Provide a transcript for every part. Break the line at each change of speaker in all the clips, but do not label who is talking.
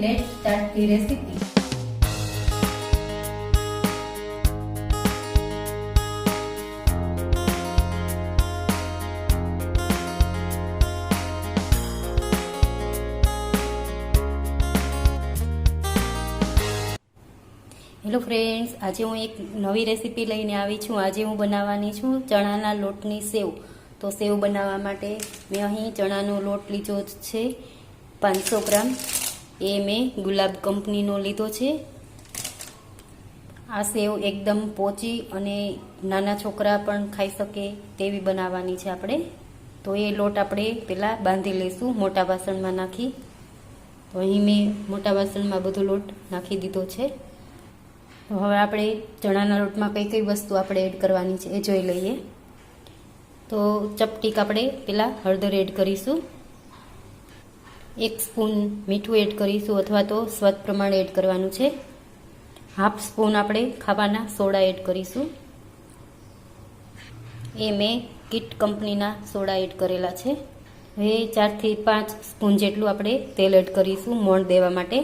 let's start the recipe. Hello friends, આજે હું એક નવી રેસીપી લઈને આવી છું. આજે હું બનાવવાની છું ચણાના લોટની સેવ. તો સેવ બનાવવા માટે મેં અહીં ચણાનો લોટ લીધો છે 500 ગ્રામ. એ મેં ગુલાબ કંપનીનો લીધો છે. આ સેવ એકદમ પોચી અને નાના છોકરા પણ ખાઈ શકે તેવી બનાવવાની છે આપણે. તો એ લોટ આપણે પહેલાં બાંધી લઈશું મોટા વાસણમાં નાખી. તો અહીં મેં મોટા વાસણમાં બધો લોટ નાખી દીધો છે. તો હવે આપણે ચણાના લોટમાં કઈ કઈ વસ્તુ આપણે એડ કરવાની છે એ જોઈ લઈએ. તો ચપટીક આપણે પહેલાં હળદર એડ કરીશું. 1 સ્પૂન મીઠું એડ કરીશું અથવા તો સ્વાદ પ્રમાણે એડ કરવાનું છે. 1/2 સ્પૂન આપણે ખાવાના સોડા એડ કરીશું. એ મેં કીટ કંપનીના સોડા એડ કરેલા છે. હવે 4 થી 5 સ્પૂન જેટલું આપણે તેલ એડ કરીશું મોણ દેવા માટે.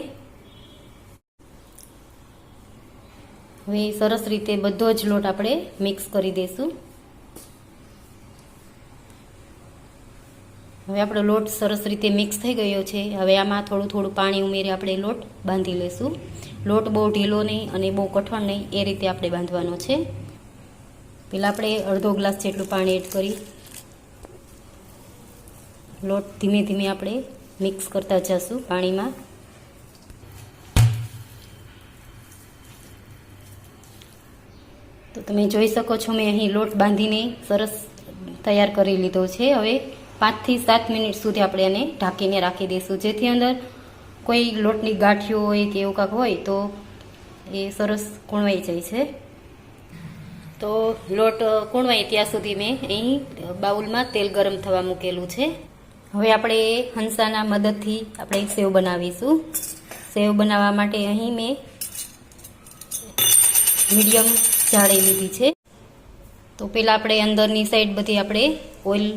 હવે સરસ રીતે બધો જ લોટ આપણે મિક્સ કરી દઈશું. હવે આપણો લોટ સરસ રીતે મિક્સ થઈ ગયો છે. હવે આમાં થોડું થોડું પાણી ઉમેરી આપણે લોટ બાંધી લઈશું. લોટ બહુ ઢીલો નહીં અને બહુ કઠણ નહીં, એ રીતે આપણે બાંધવાનો છે. પહેલાં આપણે અડધો ગ્લાસ જેટલું પાણી એડ કરી લોટ ધીમે ધીમે આપણે મિક્સ કરતા જઈશું પાણીમાં. તો તમે જોઈ શકો છો મેં અહીં લોટ બાંધીને સરસ તૈયાર કરી લીધો છે. હવે 5 થી 7 મિનિટ સુધી આપણે એને ઢાંકીને રાખી દઈશું, જેથી અંદર કોઈ લોટની ગાંઠીઓ હોય કે એવું કાંક હોય તો એ સરસ કૂણવાઈ જાય છે. તો લોટ કૂણવાય ત્યાં સુધી મેં અહીં બાઉલમાં તેલ ગરમ થવા મૂકેલું છે. હવે આપણે હંસાના મદદથી આપણે સેવ બનાવીશું. સેવ બનાવવા માટે અહીં મેં મીડિયમ જાળી લીધી છે. તો પહેલાં આપણે અંદરની સાઈડ બધી આપણે ઓઇલ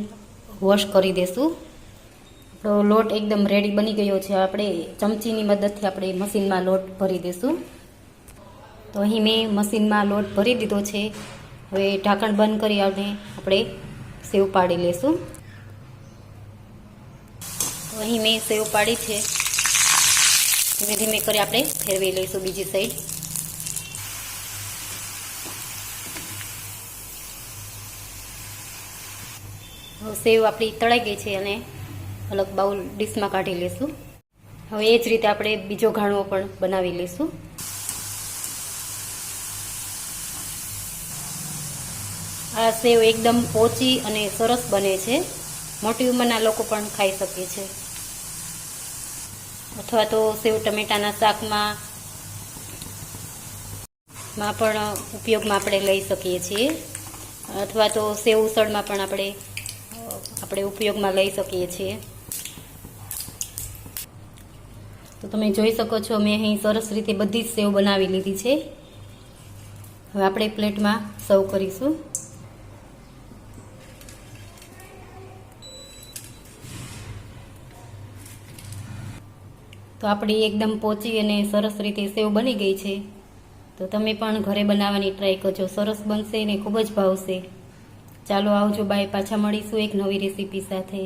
વોશ કરી દઈશું. આપણો લોટ એકદમ રેડી બની ગયો છે. આપણે ચમચીની મદદથી આપણે મશીનમાં લોટ ભરી દઈશું. તો અહીં મેં મશીનમાં લોટ ભરી દીધો છે. હવે ઢાંકણ બંધ કરી આપણે સેવ પાડી લઈશું. તો અહીં મેં સેવ પાડી છે. ધીમે ધીમે કરી આપણે ફેરવી લઈશું બીજી સાઈડ. સેવ આપણી તળાઈ ગઈ છે અને અલગ બાઉલ ડીશમાં કાઢી લઈશું. હવે એ જ રીતે આપણે બીજો ઘાણો પણ બનાવી લઈશું. આ સેવ એકદમ પોચી અને સરસ બને છે. મોટી ઉંમરના લોકો પણ ખાઈ શકે છે, અથવા તો સેવ ટમેટાના શાકમાં પણ ઉપયોગમાં આપણે લઈ શકીએ છીએ, અથવા તો સેવ ઉસળમાં પણ આપણે ઉપયોગમાં લઈ શકીએ છીએ. તો તમે જોઈ શકો છો મેં અહીં સરસ રીતે બધી જ સેવ બનાવી લીધી છે. હવે આપણે પ્લેટમાં સર્વ કરીશું. તો આપણી એકદમ પોચી અને સરસ રીતે સેવ બની ગઈ છે. તો તમે પણ ઘરે બનાવવાની ટ્રાય કરજો. સરસ બનશે અને ખૂબ જ ભાવશે. ચાલો આવજો, બાય. પાછા મળીશું એક નવી રેસીપી સાથે.